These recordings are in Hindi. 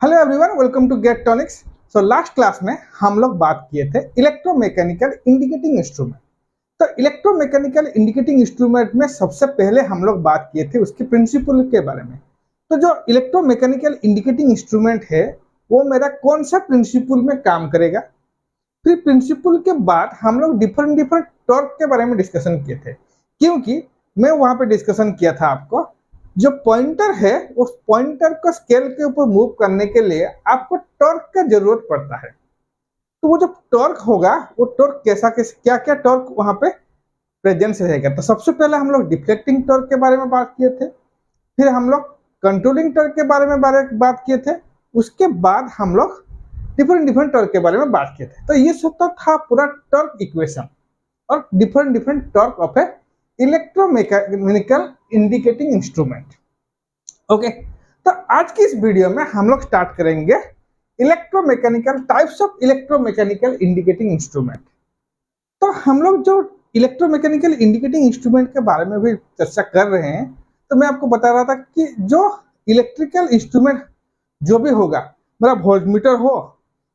Hello everyone, welcome to Gate Tonics. So last class में हम लोग बात किए थे इलेक्ट्रोमैकेनिकल इंडिकेटिंग इंस्ट्रूमेंट। तो इलेक्ट्रोमैकेनिकल इंडिकेटिंग इंस्ट्रूमेंट में सबसे पहले हम लोग बात किए थे उसके प्रिंसिपल के बारे में। तो जो इलेक्ट्रोमैकेनिकल इंडिकेटिंग इंस्ट्रूमेंट है वो मेरा कौन सा प्रिंसिपल में काम करेगा। फिर प्रिंसिपल के बाद हम लोग डिफरेंट डिफरेंट टॉर्क के बारे में डिस्कशन किए थे, क्योंकि मैं वहां पे डिस्कशन किया था आपको जो पॉइंटर है उस पॉइंटर को स्केल के ऊपर मूव करने के लिए आपको टॉर्क का जरूरत पड़ता है। तो वो जो टॉर्क होगा वो टॉर्क कैसा क्या क्या टॉर्क वहां पे प्रेजेंस रहेगा। तो सबसे पहले हम लोग डिफ्लेक्टिंग टॉर्क के बारे में बात किए थे, फिर हम लोग कंट्रोलिंग टॉर्क के बारे में बात किए थे, उसके बाद हम लोग डिफरेंट डिफरेंट टॉर्क के बारे में बात किए थे। तो ये सब तो था पूरा टॉर्क इक्वेशन और different different torque of A electromechanical indicating instrument. Okay, तो आज की इस वीडियो में हम लोग स्टार्ट करेंगे electromechanical types of electromechanical indicating instrument. तो हम लोग जो इलेक्ट्रोमैकेनिकल इंडिकेटिंग इंस्ट्रूमेंट के बारे में भी चर्चा कर रहे हैं, तो मैं आपको बता रहा था कि जो इलेक्ट्रिकल इंस्ट्रूमेंट जो भी होगा, मेरा वोल्टमीटर हो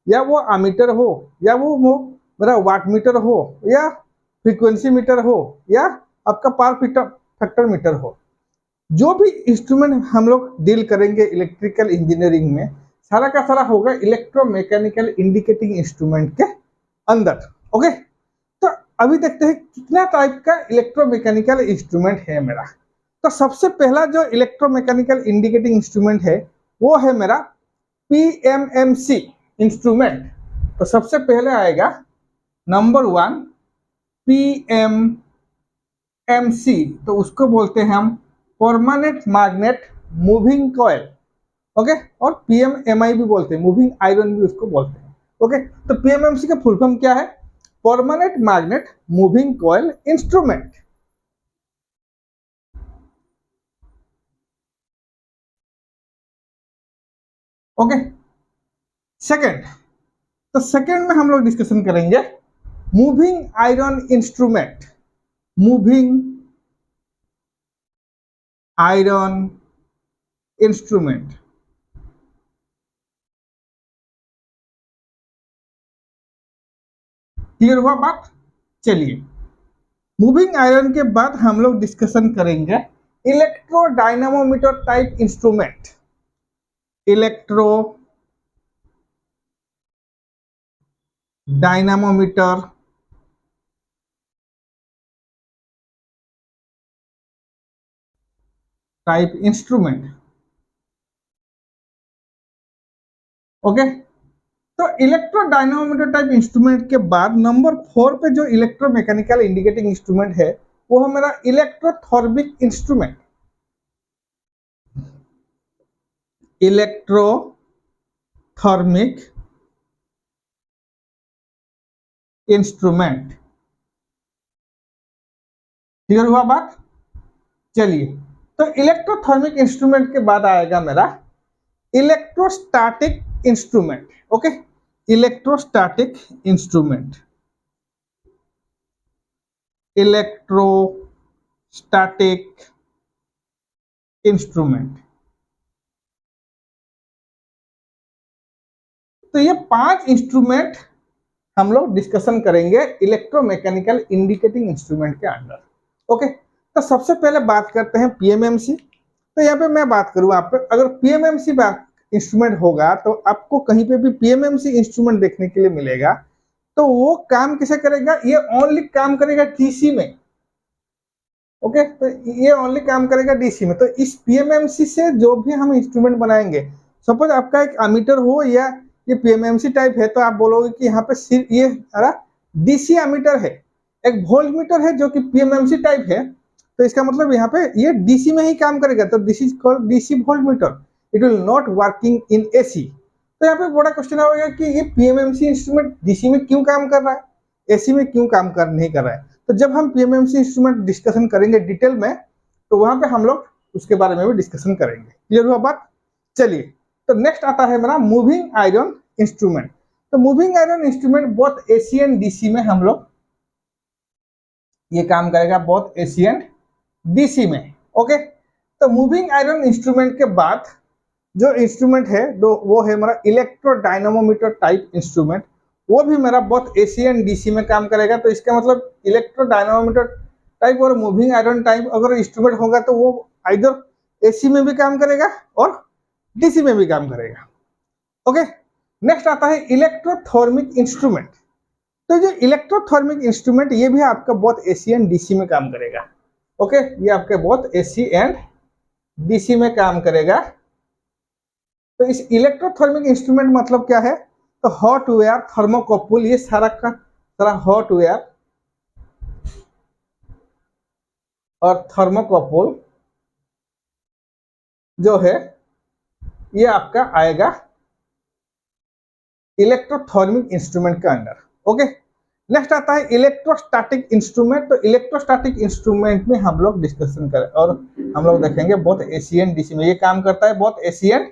या वो अमीटर हो या वो मेरा वाट मीटर हो या फ्रीक्वेंसी मीटर हो या आपका पावर फैक्टर मीटर हो, जो भी इंस्ट्रूमेंट हम लोग डील करेंगे इलेक्ट्रिकल इंजीनियरिंग में, सारा का सारा होगा इलेक्ट्रोमैकेनिकल इंडिकेटिंग इंस्ट्रूमेंट के अंदर। ओके, तो अभी देखते हैं कितना टाइप का इलेक्ट्रोमैकेनिकल इंस्ट्रूमेंट है मेरा। तो सबसे पहला जो इलेक्ट्रोमैकेनिकल इंडिकेटिंग इंस्ट्रूमेंट है वो है मेरा पीएमएमसी इंस्ट्रूमेंट। तो सबसे पहले आएगा नंबर 1 पीएमएमसी, तो उसको बोलते हैं हम permanent magnet moving coil. Okay, और पीएमएमआई भी बोलते हैं, मूविंग आयरन भी उसको बोलते हैं। ओके, तो पीएमएमसी का फुल फॉर्म क्या है? Permanent magnet moving coil instrument. Okay, second, तो सेकंड में हम लोग डिस्कशन करेंगे moving iron instrument. Moving iron instrument. Clear हुआ बात? चलिए, मूविंग आयरन के बाद हम लोग डिस्कशन करेंगे electro dynamometer type instrument. Electro dynamometer type instrument. Okay, तो इलेक्ट्रो डायनामोमीटर टाइप इंस्ट्रूमेंट के बाद नंबर 4 पे जो इलेक्ट्रोमैकेनिकल इंडिकेटिंग इंस्ट्रूमेंट है वो है मेरा इलेक्ट्रोथर्मिक इंस्ट्रूमेंट। इलेक्ट्रोथर्मिक इंस्ट्रूमेंट। क्लियर हुआ बात? चलिए, तो इलेक्ट्रोथर्मिक इंस्ट्रूमेंट के बाद आएगा मेरा electrostatic instrument. Okay, electrostatic instrument. Electrostatic instrument. तो ये 5 इंस्ट्रूमेंट हम लोग डिस्कशन करेंगे इलेक्ट्रोमैकेनिकल इंडिकेटिंग इंस्ट्रूमेंट के अंदर। ओके, तो सबसे पहले बात करते हैं पीएमएमसी। तो यहाँ पे मैं बात करूँ आप पे, अगर पीएमएमसी इंस्ट्रूमेंट होगा तो आपको कहीं पे भी पीएमएमसी इंस्ट्रूमेंट देखने के लिए मिलेगा, तो वो काम कैसे करेगा? ये ओनली काम करेगा डीसी में। ओके, तो ये ओनली काम करेगा डीसी में। तो इस पीएमएमसी से जो भी हम इंस्ट्रूमेंट बनाएंगे, सपोज आपका एक अमीटर हो या ये पीएमएमसी टाइप है, तो आप बोलोगे कि यहाँ पे सिर्फ ये डीसी अमीटर है, एक वोल्ट मीटर है जो कि पीएमएमसी टाइप है, तो इसका मतलब यहाँ पे ये डीसी में ही काम करेगा। तो this is called DC volt metre, it will not working in AC. तो यहाँ पे बड़ा क्वेश्चन आएगा कि ये पीएमएमसी इंस्ट्रूमेंट डीसी में क्यों काम कर रहा है, एसी में क्यों काम नहीं कर रहा है? तो जब हम पीएमएमसी इंस्ट्रूमेंट डिस्कशन करेंगे डिटेल में, तो वहां पे हम लोग उसके बारे में भी डिस्कशन करेंगे। क्लियर हुआ बात? चलिए, तो नेक्स्ट आता है मेरा मूविंग आयरन इंस्ट्रूमेंट। तो मूविंग आयरन इंस्ट्रूमेंट बहुत एसी एंड डीसी में हम लोग ये काम करेगा, बहुत एसी एंड डीसी में। ओके, तो मूविंग आयरन इंस्ट्रूमेंट के बाद जो इंस्ट्रूमेंट है वो है मेरा इलेक्ट्रोडायनामोमीटर टाइप इंस्ट्रूमेंट। वो भी मेरा बहुत एसी एंड डीसी में काम करेगा। तो इसका मतलब इलेक्ट्रोडायनामोमीटर टाइप और मूविंग आयरन टाइप अगर इंस्ट्रूमेंट होगा तो वो आइदर एसी में भी काम करेगा और डीसी में भी काम करेगा। ओके, नेक्स्ट आता है इलेक्ट्रोथर्मिक इंस्ट्रूमेंट। तो जो इलेक्ट्रोथर्मिक इंस्ट्रूमेंट ये भी आपका बहुत एसी एंड डीसी में काम करेगा। ओके, ये आपके बहुत एसी एंड डीसी में काम करेगा। तो इस इलेक्ट्रोथर्मिक इंस्ट्रूमेंट मतलब क्या है, तो हॉट वेयर, थर्मोकपल, ये सारा का सारा हॉट वेयर और थर्मोकपल जो है ये आपका आएगा इलेक्ट्रोथर्मिक इंस्ट्रूमेंट के अंदर। ओके, नेक्स्ट आता है इलेक्ट्रोस्टैटिक इंस्ट्रूमेंट। तो इलेक्ट्रोस्टैटिक इंस्ट्रूमेंट में हम लोग डिस्कशन करें और हम लोग देखेंगे बहुत एसी एंड डीसी में ये काम करता है, बहुत एसी एंड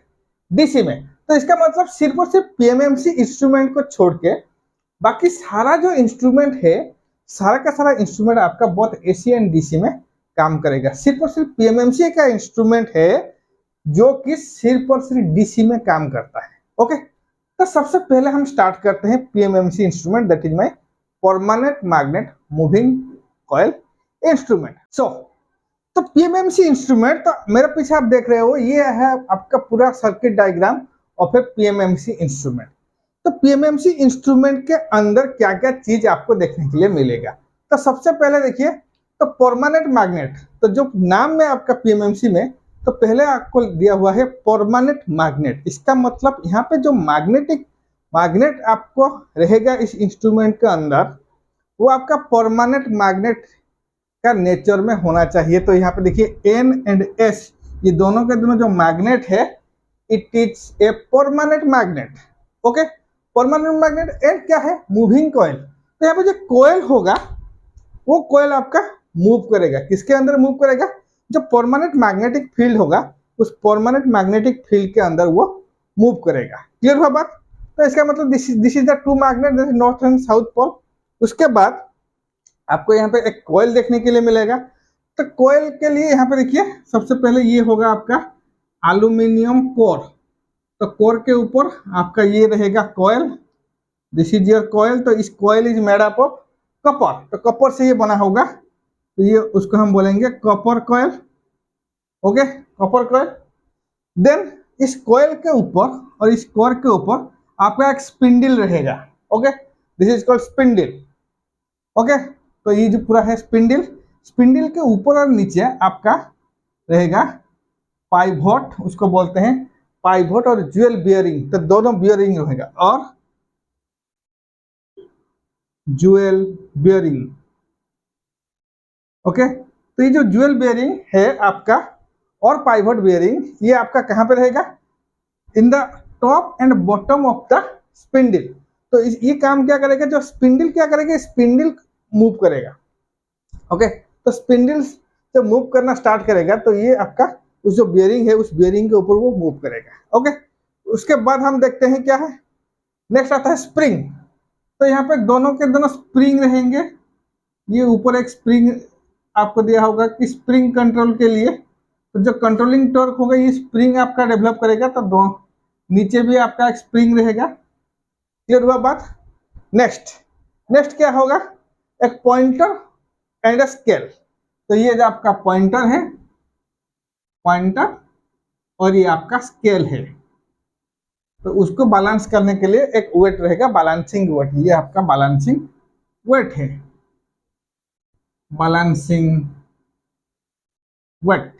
डीसी में। तो इसका मतलब सिर्फ और सिर्फ पीएमएमसी इंस्ट्रूमेंट को छोड़ के बाकी सारा जो इंस्ट्रूमेंट है, सारा का सारा इंस्ट्रूमेंट आपका बहुत एसी एंड डीसी में काम करेगा। सिर्फ और सिर्फ पीएमएमसी का इंस्ट्रूमेंट है जो कि सिर्फ और सिर्फ डीसी में काम करता है। ओके, तो सबसे पहले हम स्टार्ट करते हैं PMMC instrument, that is my permanent magnet moving coil instrument. So तो पीएमएमसी इंस्ट्रूमेंट, तो मेरे पीछे आप देख रहे हो ये है आपका पूरा circuit diagram of A PMMC instrument. तो पीएमएमसी इंस्ट्रूमेंट के अंदर क्या क्या चीज आपको देखने के लिए मिलेगा। तो सबसे पहले देखिए, तो परमानेंट मैग्नेट, तो जो नाम में आपका पीएमएमसी में तो पहले आपको दिया हुआ है परमानेंट मैग्नेट। इसका मतलब यहाँ पे जो मैग्नेट आपको रहेगा इस इंस्ट्रूमेंट के अंदर वो आपका परमानेंट मैग्नेट का नेचर में होना चाहिए। तो यहाँ पे देखिए एन एंड एस, ये दोनों के दोनों जो मैग्नेट है it is a permanent magnet. Okay, permanent magnet and क्या है, मूविंग कॉइल। तो यहाँ पे जो कॉइल होगा वो कॉइल आपका मूव करेगा, किसके अंदर मूव करेगा, जो परमानेंट मैग्नेटिक फील्ड होगा उस परमानेंट मैग्नेटिक फील्ड के अंदर वो मूव करेगा। क्लियर हुआ बात। तो इसका मतलब this is the two magnet, north and south pole. उसके बाद आपको यहाँ पे एक कॉइल देखने के लिए मिलेगा। तो कॉइल के लिए यहाँ पे देखिए सबसे पहले ये होगा आपका एल्यूमिनियम कोर। तो कोर के ऊपर आपका ये रहेगा coil, this is your coil. तो इस coil is made up of copper, तो कॉपर से ये बना होगा, तो ये उसको हम बोलेंगे copper coil. Okay, copper coil. Then इस कॉइल के ऊपर और इस कोर के ऊपर आपका एक स्पिंडल रहेगा। Okay, this is called spindle. Okay, तो ये जो पूरा है स्पिंडल, स्पिंडल के ऊपर और नीचे आपका रहेगा पाइवोट, उसको बोलते हैं पाइवोट और ज्वेल बियरिंग। तो दोनों बियरिंग रहेगा और ज्वेल बियरिंग। ओके, तो ये जो ज्वेल बियरिंग है आपका और पाइवोट बियरिंग ये आपका कहाँ पे रहेगा, in the top and bottom of the spindle. तो ये काम क्या करेगा, जो स्पिंडल क्या करेगा, स्पिंडल मूव करेगा। ओके, तो स्पिंडल जब मूव करना स्टार्ट करेगा तो ये आपका उस जो बियरिंग है उस बियरिंग के ऊपर वो मूव करेगा। ओके, उसके बाद हम देखते हैं क्या है, नेक्स्ट आता है स्प्रिंग। तो यहाँ पे दोनों के दोनों स्प्रिंग रहेंगे। ये ऊपर एक स्प्रिंग आपको दिया होगा कि स्प्रिंग कंट्रोल के लिए, तो जो कंट्रोलिंग टॉर्क होगा ये स्प्रिंग आपका डेवलप करेगा। तो दो नीचे भी आपका एक स्प्रिंग रहेगा। क्लियर हुआ बात। नेक्स्ट क्या होगा, एक पॉइंटर एंड अ स्केल। तो ये जो आपका पॉइंटर है, पॉइंटर और ये आपका स्केल है, तो उसको बैलेंस करने के लिए एक वेट रहेगा, बैलेंसिंग वेट। ये आपका बैलेंसिंग वेट है, बैलेंसिंग वेट।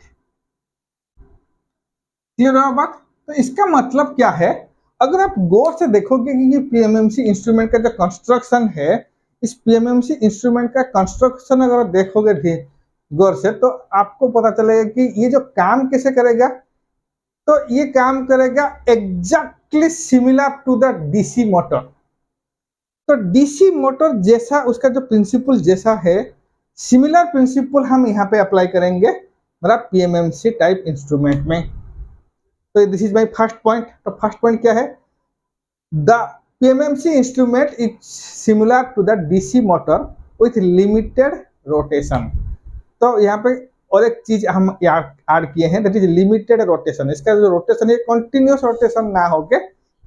क्लियर हुआ बात। तो इसका मतलब क्या है, अगर आप गौर से देखोगे कि ये पीएमएमसी इंस्ट्रूमेंट का जो कंस्ट्रक्शन है, इस पीएमएमसी इंस्ट्रूमेंट का कंस्ट्रक्शन अगर आप देखोगे गौर से तो आपको पता चलेगा कि ये जो काम कैसे करेगा, तो ये काम करेगा exactly similar to the DC motor. तो डीसी मोटर जैसा उसका जो प्रिंसिपल जैसा है, सिमिलर प्रिंसिपल हम यहाँ पे अप्लाई करेंगे मेरा पीएमएमसी टाइप इंस्ट्रूमेंट में। तो this is my first point. तो फर्स्ट पॉइंट क्या है, the PMMC instrument is similar to the DC motor with limited rotation. तो यहाँ पे और एक चीज हम ऐड किए हैं, दैट इज लिमिटेड रोटेशन। इसका जो रोटेशन है कंटिन्यूअस रोटेशन ना होके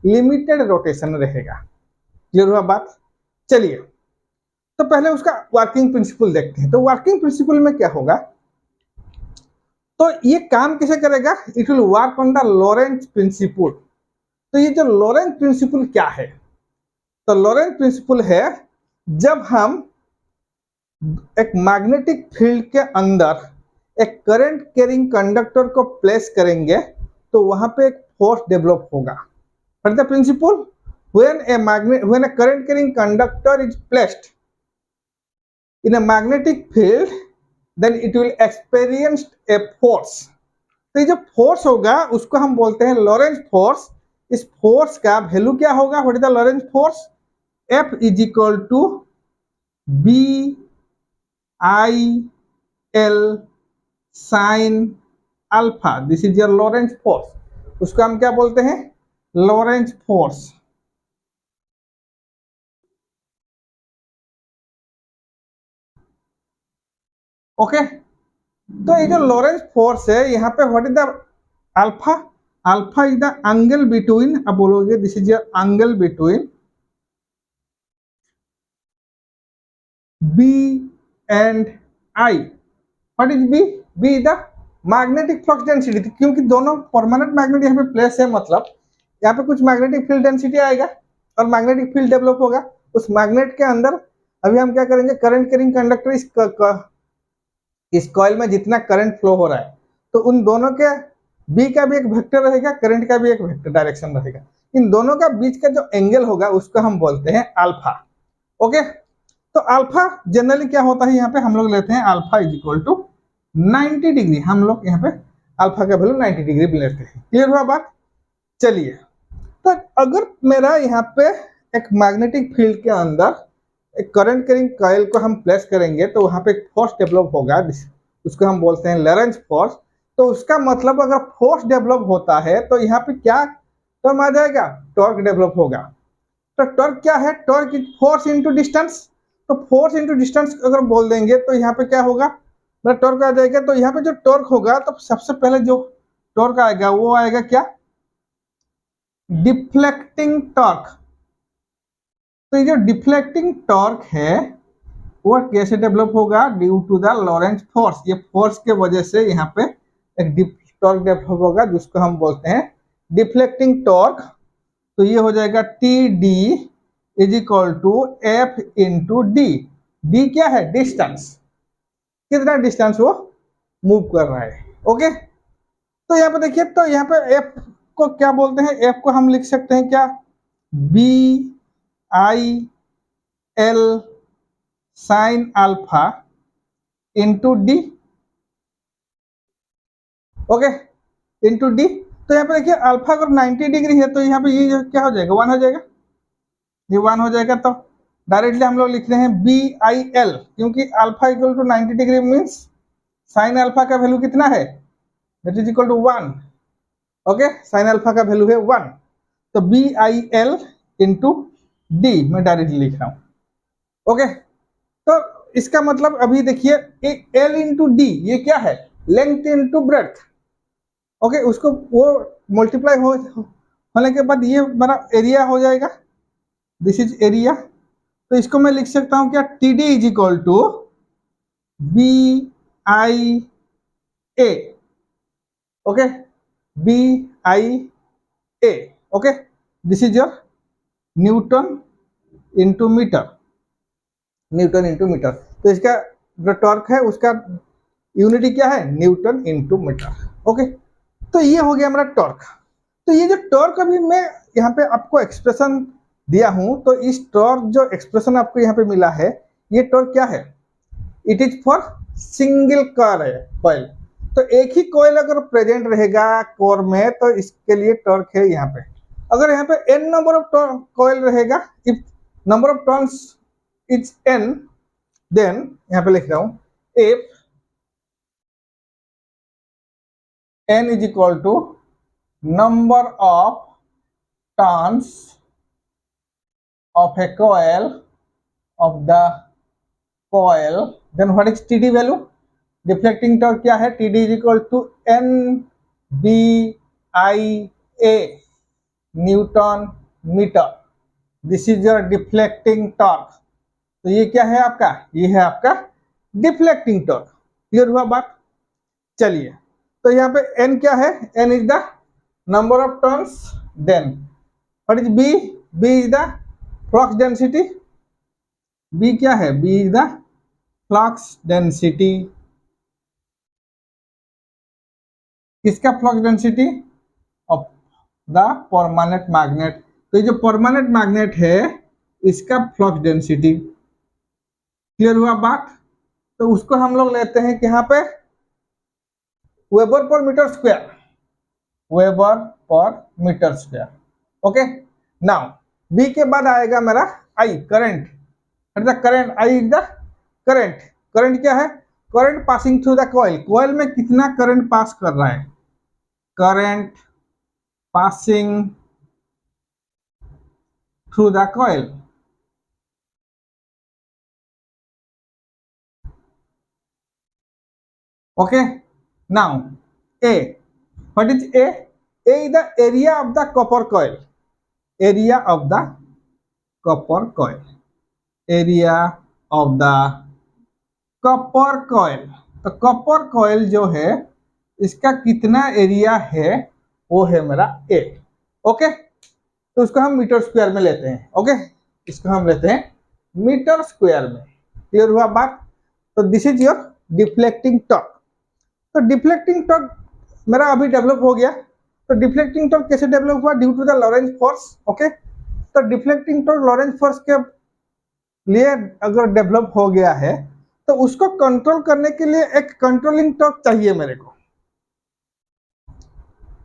लिमिटेड रोटेशन रहेगा। क्लियर हुआ बात? चलिए तो पहले उसका वर्किंग प्रिंसिपल देखते हैं। तो वर्किंग प्रिंसिपल में क्या होगा, तो ये काम कैसे करेगा, it will work on the Lorentz principle. तो ये जो लॉरेंट प्रिंसिपल क्या है, तो लॉरेंट प्रिंसिपल है जब हम एक मैग्नेटिक फील्ड के अंदर एक करंट कैरिंग कंडक्टर को प्लेस करेंगे तो वहां पे एक फोर्स डेवलप होगा। What is the principle? When a current carrying conductor is placed in a magnetic field, then it will experience a force. तो ये जो फोर्स होगा उसको हम बोलते हैं लॉरेंज फोर्स। इस फोर्स का वैल्यू क्या होगा, what is the Lorentz force, F is equal to B I L sine alpha. This is your Lorentz force. उसको हम क्या बोलते हैं, लॉरेंज फोर्स। ओके तो ये जो लॉरेंज फोर्स है यहाँ पे what is the alpha, alpha is the angle between, अब बोलोगे this is your angle between B and I. What is B, B is the magnetic flux density, क्योंकि दोनों परमानेंट मैग्नेट यहाँ पे प्लेस है, मतलब यहाँ पे कुछ मैग्नेटिक फील्ड डेंसिटी आएगा और मैग्नेटिक फील्ड डेवलप होगा। उस मैग्नेट के अंदर अभी हम क्या करेंगे, करंट कैरिंग कंडक्टर इस कॉइल में जितना करंट फ्लो हो रहा है तो उन दोनों के बी का भी एक वेक्टर रहेगा, करंट का भी एक वेक्टर डायरेक्शन रहेगा। इन दोनों का बीच का जो एंगल होगा उसको हम बोलते हैं अल्फा। ओके तो अल्फा जनरली क्या होता है, यहाँ पे हम लोग लेते हैं alpha is equal to 90 degree. हम लोग यहाँ पे अल्फा का वैल्यू 90 डिग्री लेते हैं। क्लियर हुआ बात? चलिए तो अगर मेरा यहाँ पे एक मैग्नेटिक फील्ड के अंदर एक करंट कैरिंग कॉइल को हम प्लेस करेंगे तो वहां पे एक फोर्स डेवलप होगा, उसको हम बोलते हैं लॉरेंज फोर्स। तो उसका मतलब अगर फोर्स डेवलप होता है तो यहाँ पे क्या टर्म आ जाएगा, टॉर्क डेवलप होगा। तो टॉर्क क्या है, torque is force into distance. तो फोर्स इनटू डिस्टेंस अगर बोल देंगे तो यहाँ पे क्या होगा, मतलब टॉर्क आ जाएगा। तो यहाँ पे जो टॉर्क होगा तो सबसे पहले जो टॉर्क आएगा वो आएगा क्या, डिफ्लेक्टिंग टॉर्क। तो ये जो डिफ्लेक्टिंग टॉर्क है वो कैसे डेवलप होगा, due to the Lorentz force. ये फोर्स के वजह से यहाँ पे एक टॉर्क डेवलप होगा जिसको हम बोलते हैं डिफ्लेक्टिंग टॉर्क। तो ये हो जाएगा T D is equal to F into D. D क्या है, डिस्टेंस, कितना डिस्टेंस वो मूव कर रहा है। ओके तो यहाँ पे देखिए, तो यहाँ पे एफ को क्या बोलते हैं, एफ को हम लिख सकते हैं क्या, B I L sine alpha into D. Okay into D. तो यहाँ पे देखिए अल्फा अगर 90 डिग्री है तो यहाँ पे ये क्या हो जाएगा, 1 हो जाएगा, ये 1 हो जाएगा। तो डायरेक्टली हम लोग लिख रहे हैं बी आई एल, क्योंकि alpha equal to 90 degree means sine alpha का वैल्यू कितना है, that is equal to 1। Okay sine alpha का वैल्यू है 1। तो B I L into D मैं डायरेक्टली लिख रहा हूँ। ओके तो इसका मतलब अभी देखिए एल इंटू डी ये क्या है, लेंथ इंटू ब्रेड्थ। ओके उसको वो मल्टीप्लाई होने के बाद ये मेरा एरिया हो जाएगा, दिस इज एरिया। तो इसको मैं लिख सकता हूं क्या, T D is equal to B I A. Okay B I A. Okay this is your newton into metre, newton into metre. तो इसका जो टॉर्क है उसका यूनिटी क्या है, न्यूटन इंटू मीटर। ओके तो ये हो गया मेरा टॉर्क। तो ये जो टॉर्क अभी मैं यहाँ पे आपको एक्सप्रेशन दिया हूं, तो इस टॉर्क जो एक्सप्रेशन आपको यहाँ पे मिला है, ये टॉर्क क्या है, it is for single coil. तो एक ही कॉइल अगर प्रेजेंट रहेगा कोर में तो इसके लिए टॉर्क है यहाँ पे। अगर यहाँ पे n नंबर ऑफ कॉइल रहेगा, if number of turns is n, then यहाँ पे लिख रहा हूं if n is equal to number of turns of a coil of the coil, then what is TD value? Deflecting torque क्या है, T D is equal to N B I A newton metre. This is your deflecting torque. तो ये क्या है आपका, ये है आपका डिफ्लेक्टिंग टॉर्क। क्लियर हुआ बात। चलिए, तो यहाँ पे n क्या है, n is the number of turns, then what is b, b is the flux density, b क्या है, b is the flux density. किसका flux density, of the permanent magnet. तो ये जो परमानेंट मैग्नेट है इसका फ्लक्स डेंसिटी। क्लियर हुआ बात। तो उसको हम लोग लेते हैं कि यहाँ पे weber per metre square, weber per metre square. Okay, now B के बाद आएगा मेरा I, current. Current, I is the current. Current क्या है, current passing through the coil. Coil में कितना करंट पास कर रहा है, current passing through the coil. Okay, now A, what is A? A is the area of the copper coil, area of the copper coil, area of the copper coil। तो कॉपर कॉइल जो है इसका कितना एरिया है, वो है मेरा A। ओके, तो उसको हम मीटर स्क्वायर में लेते हैं। ओके, इसको हम लेते हैं मीटर स्क्वायर में। क्लियर हुआ बात। तो this is your deflecting torque. तो डिफ्लेक्टिंग टॉर्क मेरा अभी डेवलप हो गया। तो डिफ्लेक्टिंग टॉर्क कैसे डेवलप हुआ, due to the Lorentz force. Okay, तो डिफ्लेक्टिंग टॉर्क लॉरेंज फोर्स के लिए अगर डेवलप हो गया है तो उसको कंट्रोल करने के लिए एक कंट्रोलिंग टॉर्क चाहिए मेरे को।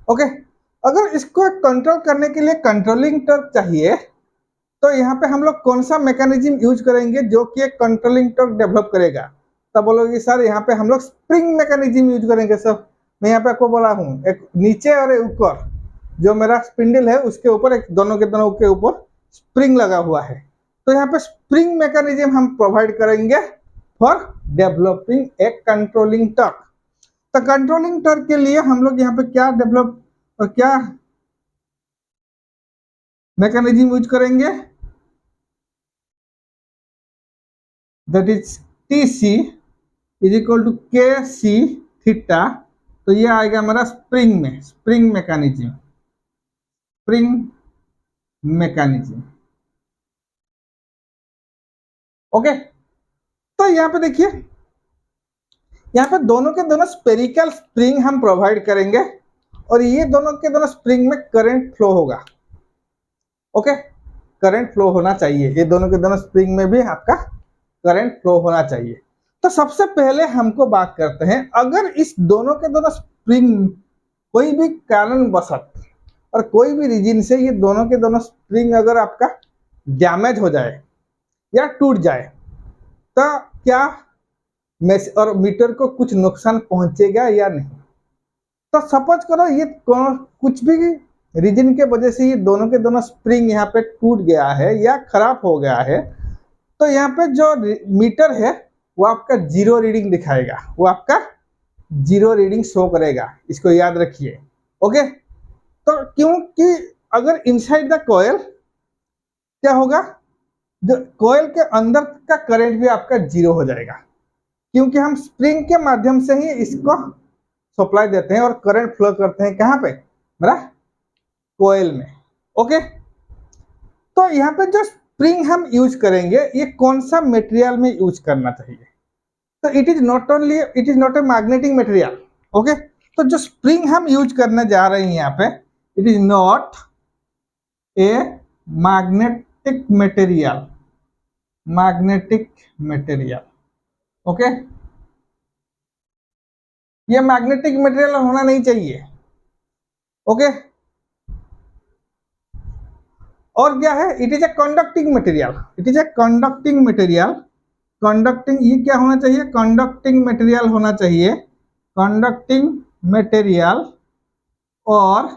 ओके, अगर इसको कंट्रोल करने के लिए कंट्रोलिंग टॉर्क चाहिए तो यहाँ पे हम लोग कौन सा मैकेनिज्म यूज करेंगे जो कि एक कंट्रोलिंग टॉर्क डेवलप करेगा। तब बोलोगे सर यहाँ पे हम लोग स्प्रिंग मैकेनिज्म यूज करेंगे। सर मैं यहाँ पे आपको बोला हूँ, एक नीचे और एक ऊपर, जो मेरा स्पिंडल है उसके ऊपर एक दोनों के ऊपर स्प्रिंग लगा हुआ है। तो यहाँ पे स्प्रिंग मैकेनिज्म हम प्रोवाइड करेंगे for developing a controlling torque. तो कंट्रोलिंग टॉर्क के लिए हम लोग यहाँ पे क्या डेवलप और क्या मैकेनिज्म यूज करेंगे, that is TC is equal to KC theta. तो ये आएगा मेरा स्प्रिंग में, spring mechanism, spring mechanism. Okay, तो यहाँ पे देखिए, यहाँ पे दोनों के दोनों स्पेरिकल स्प्रिंग हम प्रोवाइड करेंगे और ये दोनों के दोनों स्प्रिंग में करंट फ्लो होगा। ओके, करंट फ्लो होना चाहिए, ये दोनों के दोनों स्प्रिंग में भी आपका करंट फ्लो होना चाहिए। तो सबसे पहले हमको बात करते हैं, अगर इस दोनों के दोनों स्प्रिंग कोई भी कारणवशत और कोई भी रीजन से ये दोनों के दोनों स्प्रिंग अगर आपका डैमेज हो जाए या टूट जाए तो क्या और मीटर को कुछ नुकसान पहुंचेगा या नहीं। तो सपोज करो ये कुछ भी रीजन के वजह से ये दोनों के दोनों स्प्रिंग यहाँ पे टूट गया है या खराब हो गया है, तो यहाँ पे जो मीटर है वो आपका जीरो रीडिंग दिखाएगा, वो आपका जीरो रीडिंग शो करेगा। इसको याद रखिए। ओके, तो क्योंकि अगर इनसाइड द कॉइल क्या होगा, जो कॉइल के अंदर का करंट भी आपका जीरो हो जाएगा, क्योंकि हम स्प्रिंग के माध्यम से ही इसको सप्लाई देते हैं और करंट फ्लो करते हैं कहाँ पे, मेरा कॉइल में। ओके, तो यहाँ पे जो स्प्रिंग हम यूज करेंगे ये कौन सा मटेरियल में यूज करना चाहिए, तो it is not a magnetic material. Okay, तो जो स्प्रिंग हम यूज करने जा रहे हैं यहाँ पे, it is not a magnetic material, magnetic material. Okay, ये मैग्नेटिक मटेरियल होना नहीं चाहिए। ओके, और क्या है, it is a conducting material, it is a conducting material. Conducting, ये क्या होना चाहिए, कंडक्टिंग मटेरियल होना चाहिए, कंडक्टिंग मटेरियल। और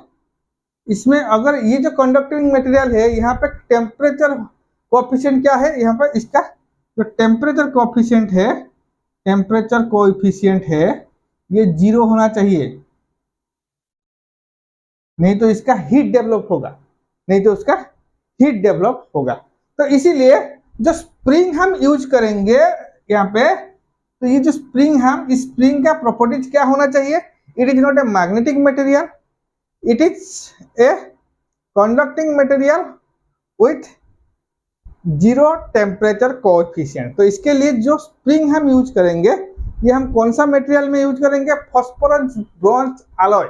इसमें अगर ये जो कंडक्टिंग मटेरियल है यहाँ पे टेम्परेचर कोएफिशिएंट क्या है, यहाँ पर इसका जो टेम्परेचर कोएफिशिएंट है, टेम्परेचर कोएफिशिएंट है ये 0 होना चाहिए, नहीं तो इसका हीट डेवलप होगा, नहीं तो उसका हीट डेवलप होगा। तो इसीलिए जो स्प्रिंग हम यूज करेंगे यहाँ पे, तो ये जो स्प्रिंग हम, इस स्प्रिंग का प्रॉपर्टीज क्या होना चाहिए? It is not a magnetic material, it is a conducting material with zero temperature coefficient. तो इसके लिए जो स्प्रिंग हम यूज करेंगे, ये हम कौन सा मटेरियल में यूज करेंगे? Phosphorus bronze alloy,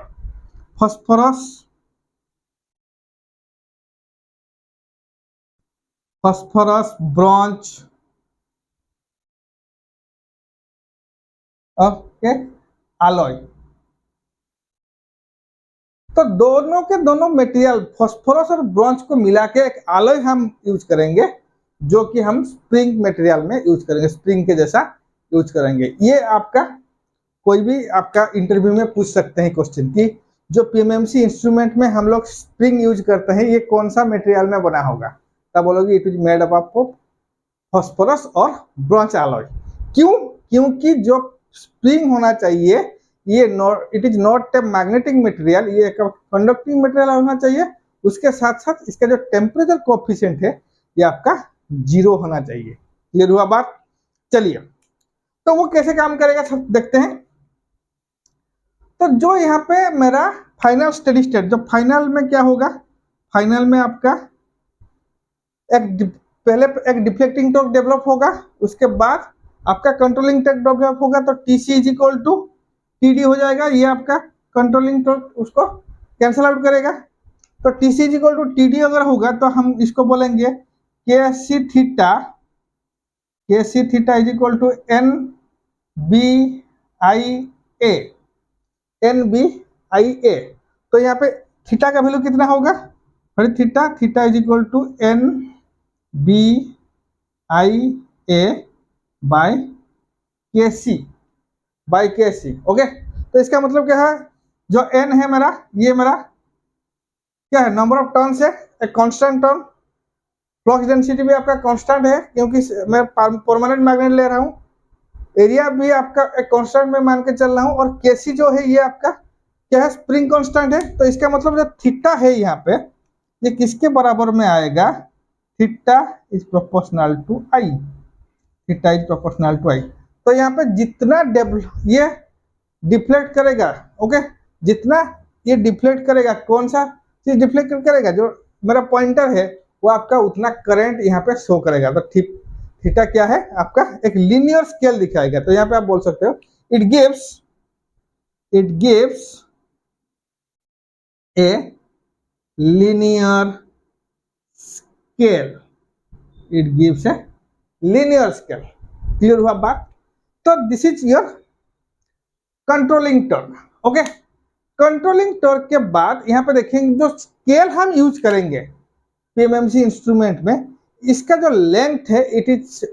phosphorus bronze okay alloy. तो दोनों के दोनों मटेरियल फॉस्फोरस और ब्रॉन्ज को मिला के एक अलॉय हम यूज करेंगे, जो कि हम स्प्रिंग मटेरियल में यूज करेंगे, स्प्रिंग के जैसा यूज करेंगे। ये आपका कोई भी आपका इंटरव्यू में पूछ सकते हैं क्वेश्चन कि जो पीएमएमसी इंस्ट्रूमेंट में हम लोग स्प्रिंग यूज करते हैं ये कौन सा मटेरियल में बना होगा? तब बोलोगे it is made up of phosphorus और ब्रॉन्ज अलॉय। क्यों? क्योंकि जो स्प्रिंग होना चाहिए ये it is not a magnetic material, ये एक कंडक्टिंग मटेरियल होना चाहिए। उसके साथ साथ इसका जो टेम्परेचर कोएफिशिएंट है ये आपका 0 होना चाहिए। क्लियर हुआ बात? चलिए, तो वो कैसे काम करेगा सब देखते हैं। तो जो यहाँ पे मेरा फाइनल स्टेडी स्टेट, जो फाइनल में क्या होगा? फाइनल में आपका पहले एक डिफ्लेक्टिंग टॉर्क डेवलप होगा, उसके बाद आपका कंट्रोलिंग टॉर्क डेवलप होगा, तो TC is equal to TD हो जाएगा। ये आपका कंट्रोलिंग टॉर्क उसको कैंसिल आउट करेगा। तो TC is equal to TD अगर होगा तो हम इसको बोलेंगे K C theta is equal to N B I A, N B I A. तो यहाँ पे थीटा का वैल्यू कितना होगा? अरे theta is equal to N B I A by K C, okay. तो इसका मतलब क्या है? जो एन है मेरा, ये मेरा क्या है? नंबर ऑफ टर्न्स है, एक कांस्टेंट टर्न। फ्लक्स डेंसिटी भी आपका कांस्टेंट है क्योंकि मैं परमानेंट मैग्नेट ले रहा हूँ। एरिया भी आपका एक कांस्टेंट में मान के चल रहा हूँ, और केसी जो है ये आपका क्या है? स्प्रिंग कांस्टेंट है। तो इसका मतलब जो थीटा है यहाँ पे, ये किसके बराबर में आएगा? Theta is proportional to I, theta is proportional to I. तो यहाँ पे जितना ये डिफ्लेक्ट करेगा, ओके, जितना ये डिफ्लेक्ट करेगा, कौन सा चीज डिफ्लेक्ट करेगा? जो मेरा पॉइंटर है वो आपका उतना करंट यहाँ पे शो करेगा। तो थीटा क्या है? आपका एक लीनियर स्केल दिखाएगा। तो यहाँ पे आप बोल सकते हो it gives a linear scale, it gives a linear scale. Clear हुआ बात? तो this is your controlling torque, okay. Controlling torque के बाद यहाँ पे देखेंगे जो स्केल हम यूज करेंगे पीएमएमसी इंस्ट्रूमेंट में, इसका जो लेंथ है it is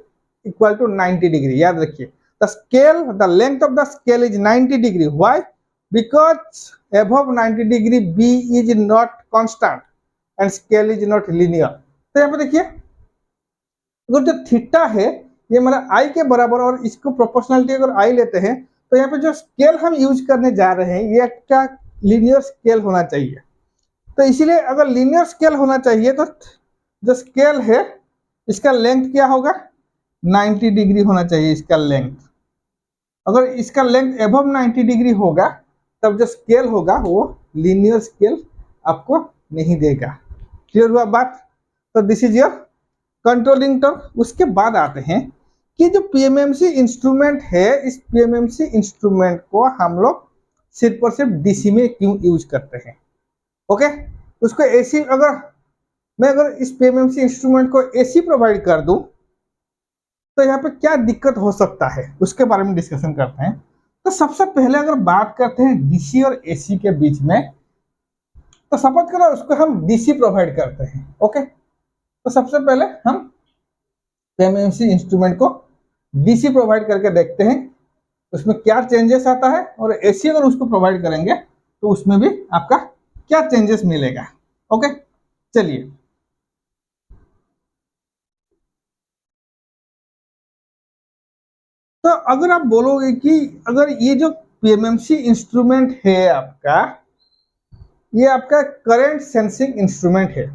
equal to 90 degree. याद रखिए, the length of the scale is 90 degree. Why? Because above 90 degree b is not constant and scale is not linear. तो यहाँ पे देखिए, अगर जो थीटा है ये मेरा आई के बराबर, और इसको प्रोपोर्शनलिटी अगर आई लेते हैं, तो यहाँ पे जो स्केल हम यूज करने जा रहे हैं ये क्या लीनियर स्केल होना चाहिए। तो इसीलिए अगर लीनियर स्केल होना चाहिए तो जो स्केल है इसका लेंथ क्या होगा? 90 डिग्री होना चाहिए इसका लेंथ। अगर इसका लेंथ एबव 90 डिग्री होगा तब जो स्केल होगा वो लीनियर स्केल आपको नहीं देगा। क्लियर हुआ बात? तो this is your controlling term. उसके बाद आते हैं कि जो पीएमएमसी इंस्ट्रूमेंट है, इस पीएमएमसी इंस्ट्रूमेंट को हम लोग सिर्फ और सिर्फ डीसी में क्यों यूज करते हैं, ओके। उसको एसी, अगर इस पीएमएमसी इंस्ट्रूमेंट को एसी प्रोवाइड कर दूं तो यहाँ पे क्या दिक्कत हो सकता है उसके बारे में डिस्कशन करते हैं। तो सबसे पहले अगर बात करते हैं डीसी और एसी के बीच में, तो सपोज करो उसको हम डीसी प्रोवाइड करते हैं, ओके। तो सबसे पहले हम पीएमएमसी इंस्ट्रूमेंट को डीसी प्रोवाइड करके देखते हैं उसमें क्या चेंजेस आता है, और एसी अगर उसको प्रोवाइड करेंगे तो उसमें भी आपका क्या चेंजेस मिलेगा, ओके। चलिए, तो अगर आप बोलोगे कि अगर ये जो पीएमएमसी इंस्ट्रूमेंट है आपका, ये आपका करंट सेंसिंग इंस्ट्रूमेंट है,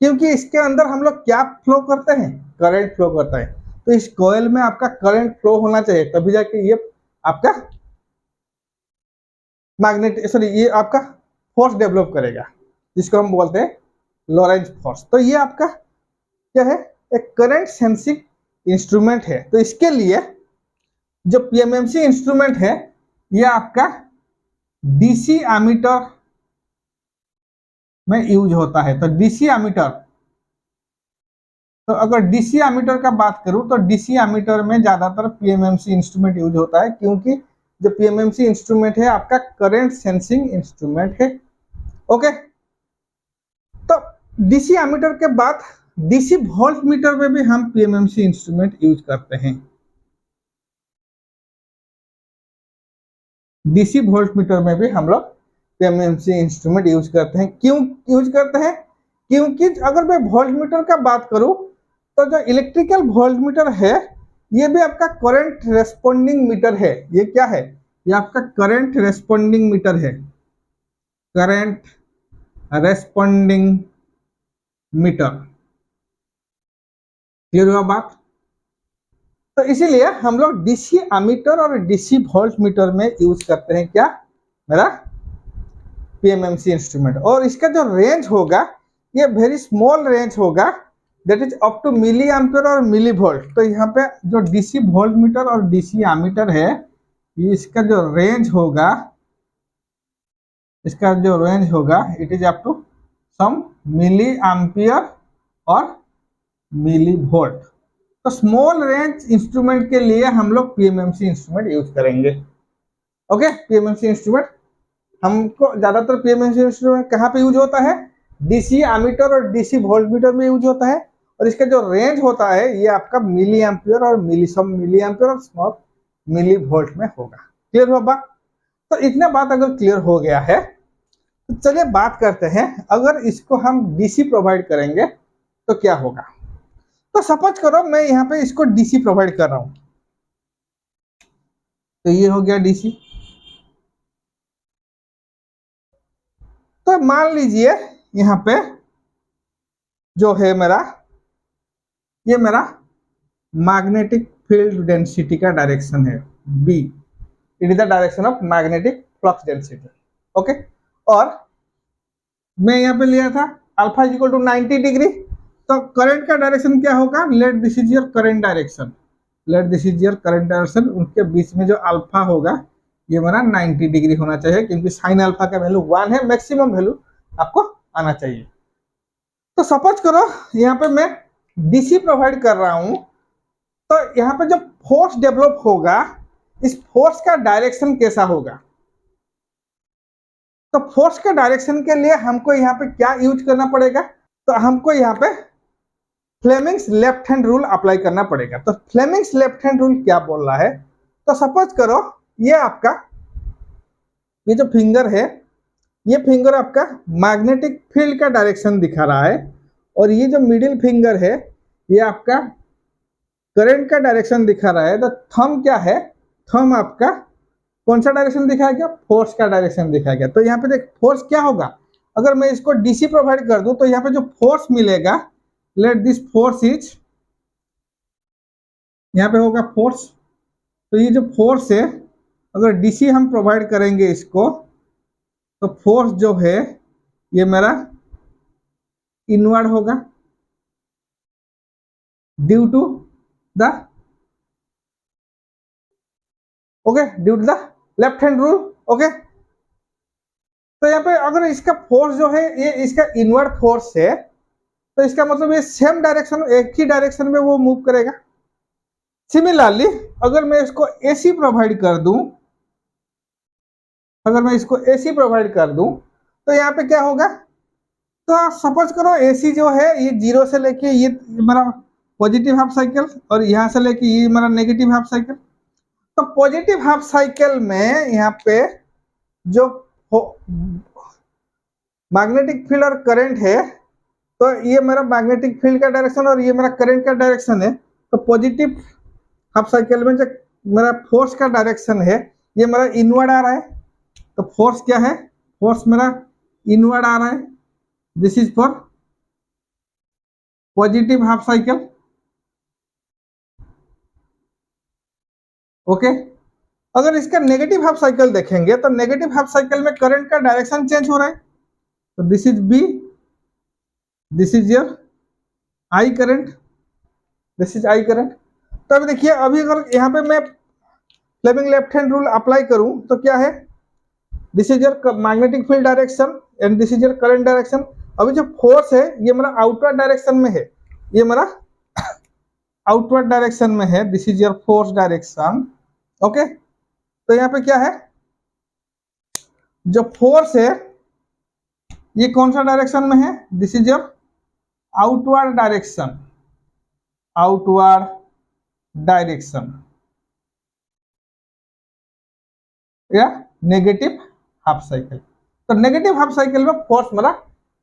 क्योंकि इसके अंदर हम लोग क्या फ्लो करते हैं, करंट फ्लो करता है। तो इस कॉइल में आपका करंट फ्लो होना चाहिए, तभी जाके ये आपका ये आपका फोर्स डेवलप करेगा, जिसको हम बोलते हैं लॉरेंज फोर्स। तो ये आपका क्या है, एक करंट सेंसिंग इंस्ट्रूमेंट है। तो इसके लिए जो पीएमएमसी इंस्ट्रूमेंट है, ये आपका डीसी एमीटर में यूज होता है। तो डीसी एमीटर, तो अगर डीसी एमीटर का बात करूं तो डीसी एमीटर में ज्यादातर पीएमएमसी इंस्ट्रूमेंट यूज होता है, क्योंकि जो पीएमएमसी इंस्ट्रूमेंट है आपका करंट सेंसिंग इंस्ट्रूमेंट है। ओके, तो डीसी एमीटर के बाद डीसी वोल्ट मीटर में भी हम पीएमएमसी इंस्ट्रूमेंट यूज करते हैं। डीसी वोल्ट मीटर में भी हम लोग पीएमएमसी इंस्ट्रूमेंट यूज करते हैं। क्यों यूज करते हैं, क्योंकि अगर मैं वोल्ट मीटर का बात करूं तो जो इलेक्ट्रिकल वोल्ट मीटर है, ये भी आपका करंट रेस्पॉन्डिंग मीटर है। ये क्या है, ये आपका करंट रेस्पॉन्डिंग मीटर है, करंट रेस्पॉन्डिंग मीटर। क्लियर हुआ बात? तो इसीलिए हम लोग डीसी एमीटर और डीसी वोल्ट मीटर में यूज करते हैं क्या, मेरा पीएमएमसी इंस्ट्रूमेंट। और इसका जो रेंज होगा, ये वेरी स्मॉल रेंज होगा, that is up to milli ampere और मिली वोल्ट। तो यहाँ पे जो डीसी वोल्ट मीटर और डीसी एमीटर है, इसका जो रेंज होगा, it is up to some milli ampere और मिली वोल्ट। तो स्मॉल रेंज इंस्ट्रूमेंट के लिए हम लोग पीएमएमसी इंस्ट्रूमेंट यूज करेंगे। ओके, पीएमएमसी इंस्ट्रूमेंट हमको ज्यादातर पीएमएमसी इंस्ट्रूमेंट कहाँ पे यूज होता है, डीसी एमीटर और डीसी वोल्ट मीटर में यूज होता है। और इसका जो रेंज होता है, ये आपका मिली एम्पियर और मिली एम्पियर और स्मॉल मिली वोल्ट में होगा। क्लियर हुआ बात? तो इतना बात अगर क्लियर हो गया है, तो चलिए बात करते हैं, अगर इसको हम डीसी प्रोवाइड करेंगे तो क्या होगा। तो सपोज करो मैं यहाँ पे इसको डीसी प्रोवाइड कर रहा हूं, तो ये हो गया डीसी। तो मान लीजिए यहाँ पे जो है मेरा, ये मेरा मैग्नेटिक फील्ड डेंसिटी का डायरेक्शन है B, it is the direction of magnetic flux density. Okay, और मैं यहाँ पे लिया था alpha is equal to 90 degree. तो करंट का डायरेक्शन क्या होगा, let this is your current direction, let this is your current direction. उनके बीच में जो अल्फा होगा, ये मेरा 90 डिग्री होना चाहिए, क्योंकि साइन अल्फा का वैल्यू 1 है, मैक्सिमम वैल्यू आपको आना चाहिए। तो सपोज करो यहाँ पे मैं डीसी प्रोवाइड कर रहा हूं, तो यहाँ पे जो फोर्स डेवलप होगा, इस फोर्स का डायरेक्शन कैसा होगा। तो फोर्स के डायरेक्शन के लिए हमको यहाँ पे क्या यूज करना पड़ेगा, तो हमको यहाँ पे Fleming's left hand rule apply करना पड़ेगा। तो फ्लेमिंग्स लेफ्ट हैंड रूल क्या बोल रहा है, तो सपोज करो ये आपका, ये जो फिंगर है, ये फिंगर आपका मैग्नेटिक फील्ड का डायरेक्शन दिखा रहा है, और ये जो मिडिल फिंगर है, ये आपका करंट का डायरेक्शन दिखा रहा है। तो थंब क्या है, थंब आपका कौन सा डायरेक्शन दिखाया गया, फोर्स का डायरेक्शन दिखाया गया। तो यहाँ पे देख फोर्स क्या होगा, अगर मैं इसको डीसी प्रोवाइड कर दूं, तो यहाँ पे जो फोर्स मिलेगा, लेट दिस फोर्स इज, यहाँ पे होगा फोर्स। तो ये जो फोर्स है, अगर डीसी हम प्रोवाइड करेंगे इसको, तो फोर्स जो है ये मेरा इनवर्ड होगा due to the, okay, due to the left hand rule. Okay, तो यहाँ पे अगर इसका फोर्स जो है ये इसका इनवर्ड फोर्स है, तो इसका मतलब ये सेम डायरेक्शन, एक ही डायरेक्शन में वो मूव करेगा। सिमिलरली अगर मैं इसको एसी प्रोवाइड कर दूं, अगर मैं इसको एसी प्रोवाइड कर दूं, तो यहाँ पे क्या होगा, तो सपोज करो एसी जो है ये 0 से लेके ये मेरा पॉजिटिव हाफ साइकिल, और यहाँ से लेके ये मेरा नेगेटिव हाफ साइकिल। तो पॉजिटिव हाफ साइकिल में यहाँ पे जो मैग्नेटिक फील्ड और करंट है, तो ये मेरा मैग्नेटिक फील्ड का डायरेक्शन और ये मेरा करंट का डायरेक्शन है। तो पॉजिटिव हाफ साइकिल में जो मेरा फोर्स का डायरेक्शन है, ये मेरा इनवर्ड आ रहा है, तो फोर्स क्या है, फोर्स मेरा इनवर्ड आ रहा है, this is for positive half cycle. Okay, अगर इसका नेगेटिव हाफ साइकिल देखेंगे तो नेगेटिव हाफ साइकिल में करंट का डायरेक्शन चेंज हो रहा है, तो this is B, this is your I current, this is I current. तो अभी देखिए, अभी अगर यहाँ पे मैं Fleming left hand rule apply करूं तो क्या है, this is your magnetic field direction and this is your current direction. अभी जो फोर्स है ये मेरा आउटवर्ड डायरेक्शन में है, ये मेरा आउटवर्ड डायरेक्शन में है, this is your force direction. Okay, तो यहाँ पे क्या है, जो फोर्स है ये कौन सा डायरेक्शन में है, this is your outward direction, outward direction या नेगेटिव हाफ साइकिल। तो नेगेटिव हाफ साइकिल में फोर्स मेरा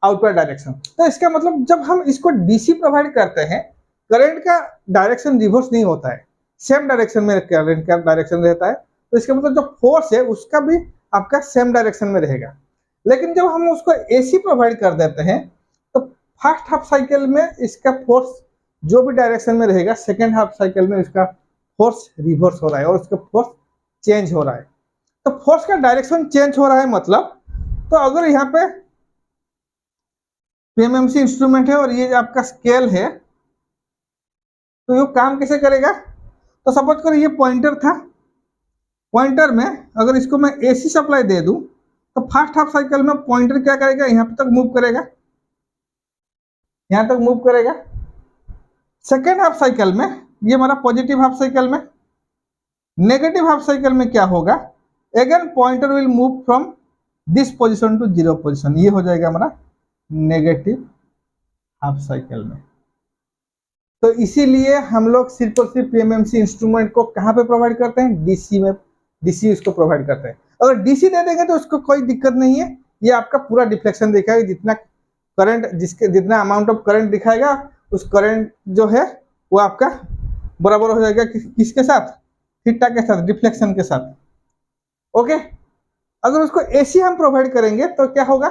आउटवर्ड डायरेक्शन। तो इसका मतलब जब हम इसको डीसी प्रोवाइड करते हैं, करंट का डायरेक्शन रिवर्स नहीं होता है, सेम डायरेक्शन में करंट का डायरेक्शन रहता है। तो इसका मतलब जो फोर्स है उसका भी आपका सेम डायरेक्शन में रहेगा। लेकिन जब हम उसको एसी प्रोवाइड कर देते हैं तो फर्स्ट हाफ साइकिल में इसका फोर्स जो भी डायरेक्शन में रहेगा, सेकेंड हाफ साइकिल में इसका फोर्स रिवर्स हो रहा है और उसका फोर्स चेंज हो रहा है। तो फोर्स का डायरेक्शन चेंज हो रहा है मतलब, तो अगर यहाँ पे पीएमएमसी इंस्ट्रूमेंट है और ये आपका स्केल है, तो ये काम कैसे करेगा, तो सपोज करो ये पॉइंटर था, पॉइंटर में अगर इसको मैं एसी सप्लाई दे दूं तो फर्स्ट हाफ साइकिल में पॉइंटर क्या करेगा, यहाँ तक मूव करेगा, यहाँ तक मूव करेगा। सेकेंड हाफ साइकिल में ये हमारा पॉजिटिव हाफ साइकिल में, नेगेटिव हाफ साइकिल में क्या होगा, again pointer will move from this position to zero position, ये हो जाएगा हमारा नेगेटिव हाफ साइकिल में। तो इसीलिए हम लोग सिर्फ और सिर्फ पीएमएमसी इंस्ट्रूमेंट को कहाँ पे प्रोवाइड करते हैं, डीसी में, डीसी उसको प्रोवाइड करते हैं। अगर डीसी दे देंगे तो उसको कोई दिक्कत नहीं है, ये आपका पूरा डिफ्लेक्शन दिखाएगा, जितना करंट, जिसके जितना अमाउंट ऑफ करंट दिखाएगा उस करंट जो है वो आपका बराबर हो जाएगा किसके साथ, थीटा के साथ, डिफ्लेक्शन के साथ। ओके, अगर उसको एसी हम प्रोवाइड करेंगे तो क्या होगा,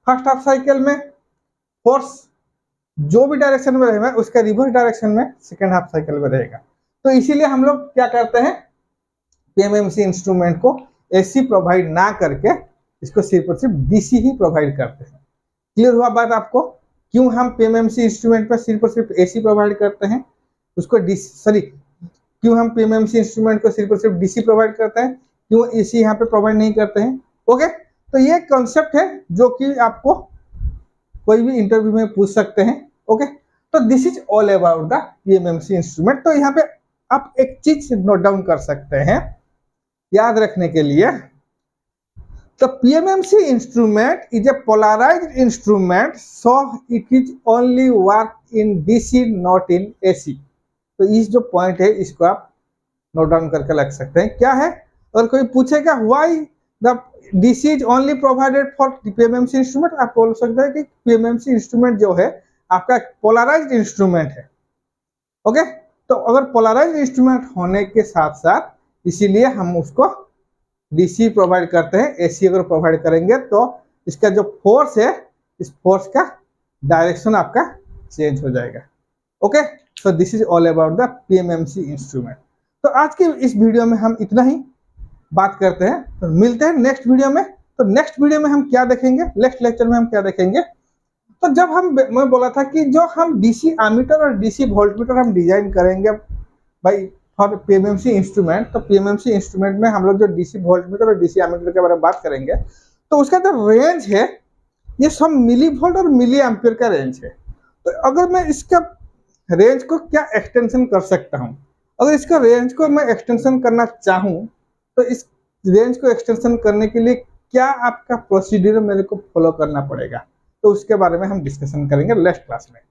फर्स्ट हाफ साइकिल में फोर्स जो भी डायरेक्शन में रहेगा उसका रिवर्स डायरेक्शन में सेकेंड हाफ साइकिल में रहेगा। तो इसीलिए हम लोग क्या करते हैं, पीएमएमसी इंस्ट्रूमेंट को एसी प्रोवाइड ना करके इसको सिर्फ और सिर्फ डीसी ही प्रोवाइड करते हैं। क्लियर हुआ बात आपको, क्यों हम पीएमएमसी इंस्ट्रूमेंट पर सिर्फ और सिर्फ एसी प्रोवाइड करते हैं, उसको क्यों हम पीएमएमसी इंस्ट्रूमेंट को सिर्फ और सिर्फ डीसी प्रोवाइड करते हैं, क्यों एसी यहाँ पे प्रोवाइड नहीं करते हैं। ओके, तो ये कंसेप्ट है जो कि आपको कोई भी इंटरव्यू में पूछ सकते हैं। ओके, तो this is all about the PMMC instrument. तो यहाँ पे आप एक चीज नोट डाउन कर सकते हैं याद रखने के लिए, तो PMMC instrument is a polarized instrument, so it is only work in DC, not in AC। तो इस जो पॉइंट है इसको आप नोट डाउन करके रख सकते हैं। क्या है, अगर कोई पूछेगा why the DC is only provided for PMMC instrument, आप बोल सकते हैं कि PMMC इंस्ट्रूमेंट जो है आपका पोलराइज्ड इंस्ट्रूमेंट है। ओके, तो अगर पोलराइज्ड इंस्ट्रूमेंट होने के साथ साथ इसीलिए हम उसको डीसी प्रोवाइड करते हैं। एसी अगर प्रोवाइड करेंगे तो इसका जो फोर्स है, इस फोर्स का डायरेक्शन आपका चेंज हो जाएगा। Okay, so this is all about the PMMC instrument. तो आज के इस वीडियो में हम इतना ही बात करते हैं, तो मिलते हैं नेक्स्ट वीडियो में। तो नेक्स्ट वीडियो में हम क्या देखेंगे, नेक्स्ट लेक्चर में हम क्या देखेंगे, तो जब मैं बोला था कि जो हम डीसी एमीटर और डीसी वोल्टमीटर हम डिजाइन करेंगे भाई फॉर पीएमएमसी इंस्ट्रूमेंट, तो पीएमएमसी इंस्ट्रूमेंट में हम लोग जो डीसी वोल्टमीटर और डीसी एमीटर के बारे में बात करेंगे, तो उसका जो रेंज है ये सब मिली वोल्ट और मिली एम्पियर का रेंज है। तो अगर मैं इसका रेंज को क्या एक्सटेंशन कर सकता हूँ, अगर इसका रेंज को मैं एक्सटेंशन करना चाहूँ तो इस रेंज को एक्सटेंशन करने के लिए क्या आपका प्रोसीड्यूर मेरे को फॉलो करना पड़ेगा, तो उसके बारे में हम डिस्कशन करेंगे नेक्स्ट क्लास में।